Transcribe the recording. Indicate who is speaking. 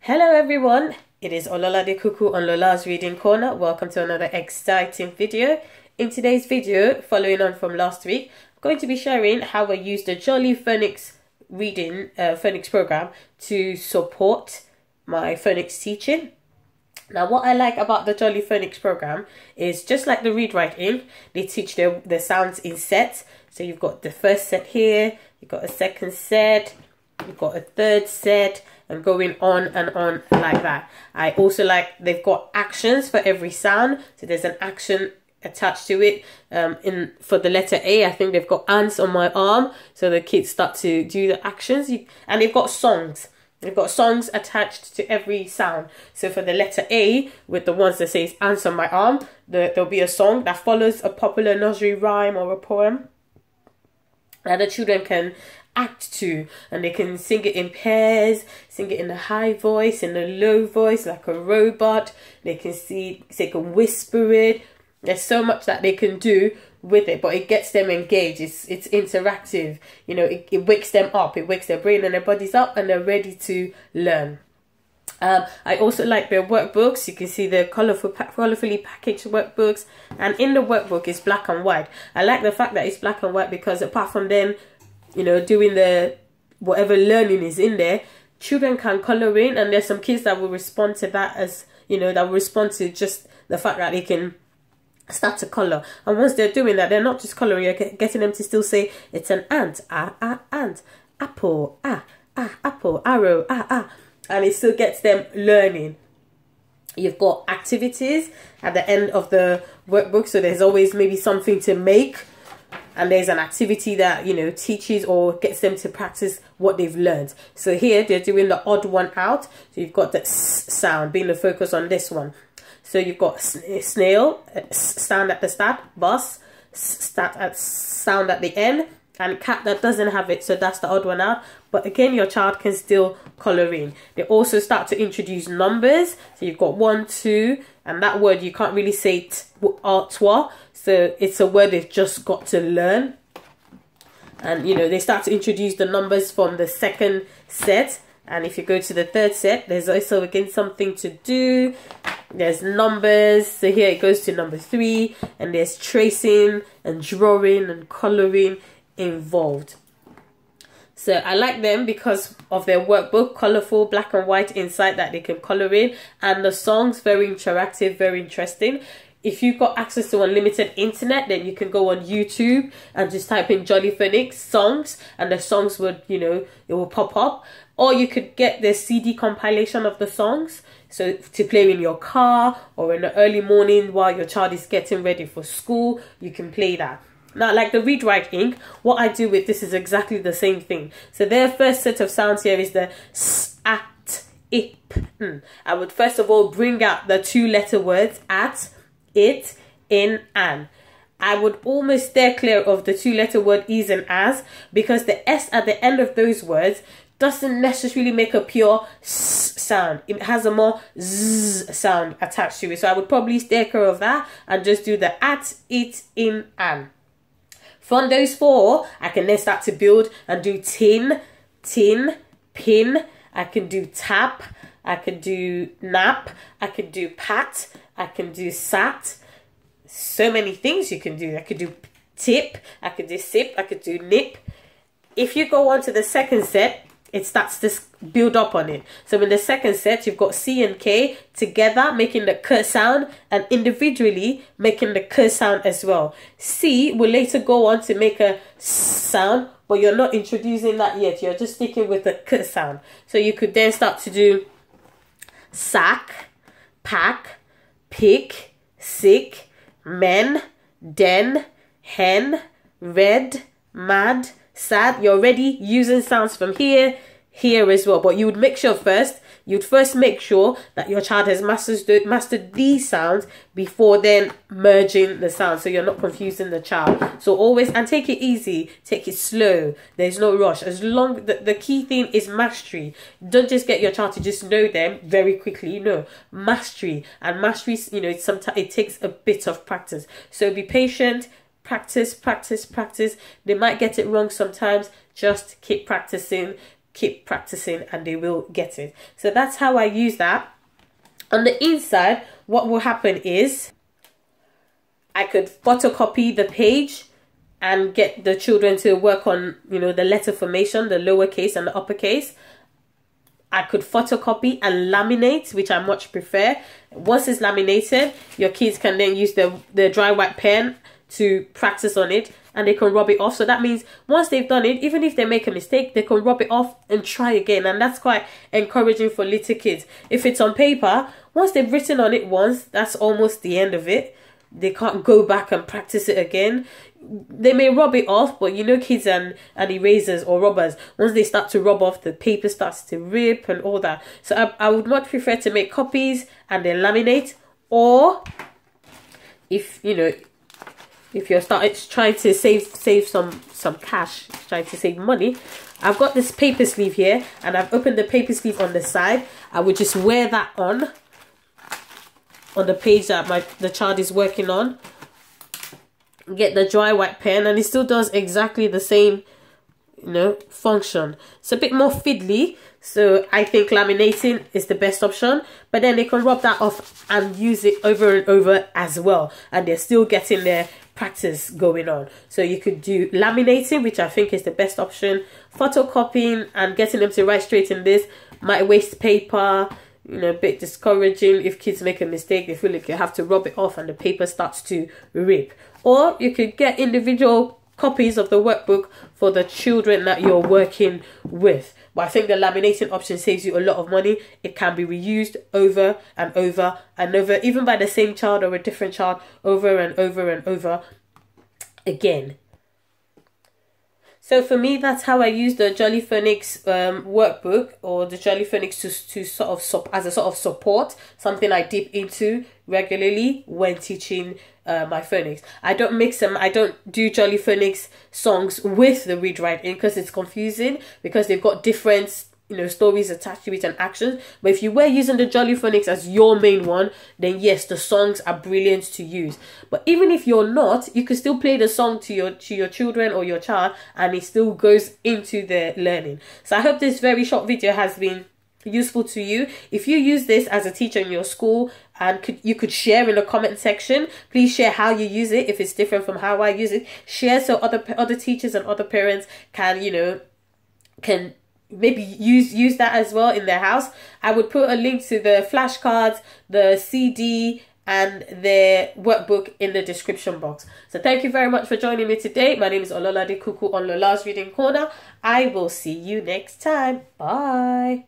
Speaker 1: Hello everyone, it is Ololade Kuku on Lola's Reading Corner. Welcome to another exciting video. In today's video, following on from last week, I'm going to be sharing how I use the Jolly Phonics phonics program to support my phonics teaching. Now, what I like about the Jolly Phonics program is just like the read writing, they teach the sounds in sets. So you've got the first set here, you've got a second set, you've got a third set, and going on and on like that. I also like they've got actions for every sound, so there's an action attached to it. For the letter A, I think they've got ants on my arm, so the kids start to do the actions. And they've got songs. They've got songs attached to every sound. So for the letter A, with the ones that says ants on my arm, there'll be a song that follows a popular nursery rhyme or a poem that the children can act to, and they can sing it in pairs, sing it in a high voice, in a low voice like a robot. They can whisper it. There's so much that they can do with it, but it gets them engaged. It's interactive, you know. It wakes them up, it wakes their brain and their bodies up, and they're ready to learn. I also like their workbooks. You can see the colorfully packaged workbooks, and in the workbook it's black and white. I like the fact that it's black and white because apart from them, you know, doing the whatever learning is in there, children can color in, and there's some kids that will respond to that, as you know, that will respond to just the fact that they can start to color. And once they're doing that, they're not just coloring, you're getting them to still say it's an ant, ant, apple, apple, arrow, and it still gets them learning. You've got activities at the end of the workbook, so there's always maybe something to make, and there's an activity that, you know, teaches or gets them to practice what they've learned. So here they're doing the odd one out, so you've got the s sound being the focus on this one. So you've got snail, sound at the start, bus, sound at the end, and cat that doesn't have it, so that's the odd one out. But again, your child can still color in. They also start to introduce numbers. So you've got 1, 2, and that word you can't really say toi, so it's a word they've just got to learn. And you know, they start to introduce the numbers from the second set. And if you go to the third set, there's also again something to do. There's numbers, so here it goes to number 3, and there's tracing and drawing and coloring involved. So I like them because of their workbook, colorful, black and white inside that they can color in, and the songs very interactive, very interesting. If you've got access to unlimited internet, then you can go on YouTube and just type in Jolly Phonics songs, and the songs would, you know, it will pop up. Or you could get the CD compilation of the songs, so to play in your car or in the early morning while your child is getting ready for school, you can play that. Now, like the read writing, what I do with this is exactly the same thing. So their first set of sounds here is the s, at, ip. I would first of all bring out the 2-letter words at, it, in, an. I would almost steer clear of the 2-letter word is and as, because the s at the end of those words doesn't necessarily make a pure s sound. It has a more z sound attached to it. So I would probably steer clear of that and just do the at, it, in, an. From those 4, I can then start to build and do tin, pin. I can do tap. I can do nap. I can do pat. I can do sat. So many things you can do. I could do tip. I could do sip. I could do nip. If you go on to the second set, it starts to build up on it. So in the second set, you've got C and K together making the K sound, and individually making the K sound as well. C will later go on to make a S sound, but you're not introducing that yet. You're just sticking with the K sound. So you could then start to do sack, pack, pick, sick, men, den, hen, red, mad, sad. You're already using sounds from here as well, but you would make sure you'd first make sure that your child has mastered these sounds before then merging the sounds, so you're not confusing the child. So always, and take it easy, take it slow, there's no rush. As long the key thing is mastery. Don't just get your child to just know them very quickly. No, mastery. And mastery, you know, sometimes it takes a bit of practice, so be patient. Practice. They might get it wrong sometimes. Just keep practicing. keep practicing and they will get it. So that's how I use that. On the inside, what will happen is I could photocopy the page and get the children to work on, you know, the letter formation, the lowercase and the uppercase. I could photocopy and laminate, which I much prefer. Once it's laminated, your kids can then use the dry white pen to practice on it, and they can rub it off. So that means once they've done it, even if they make a mistake, they can rub it off and try again. And that's quite encouraging for little kids. If it's on paper, once they've written on it once, that's almost the end of it. They can't go back and practice it again. They may rub it off, but you know, kids and erasers or rubbers, once they start to rub off, the paper starts to rip and all that. So I would much prefer to make copies and then laminate. Or if you know, if you're trying to save some cash, trying to save money, I've got this paper sleeve here, and I've opened the paper sleeve on the side. I would just wear that on the page that the child is working on. Get the dry white pen, and it still does exactly the same, you know, function. It's a bit more fiddly, so I think laminating is the best option. But then they can rub that off and use it over and over as well, and they're still getting their practice going on. So you could do laminating, which I think is the best option. Photocopying and getting them to write straight in this might waste paper, you know, a bit discouraging. If kids make a mistake, they feel like you have to rub it off and the paper starts to rip. Or you could get individual copies of the workbook for the children that you're working with. But I think the laminating option saves you a lot of money. It can be reused over and over and over, even by the same child or a different child, over and over and over again. So for me, that's how I use the Jolly Phonics workbook, or the Jolly Phonics to sort of as a sort of support, something I dip into regularly when teaching my phonics. I don't mix them. I don't do Jolly Phonics songs with the read write in because it's confusing, because they've got different, you know, stories attached to it and actions. But if you were using the Jolly Phonics as your main one, then yes, the songs are brilliant to use. But even if you're not, you can still play the song to your children or your child, and it still goes into their learning. So I hope this very short video has been useful to you. If you use this as a teacher in your school, and you could share in the comment section, please share how you use it. If it's different from how I use it, share so other teachers and other parents can, you know, can maybe use that as well in their house. I would put a link to the flashcards, the CD, and their workbook in the description box. So thank you very much for joining me today. My name is Ololade Kuku on Lola's Reading Corner. I will see you next time. Bye.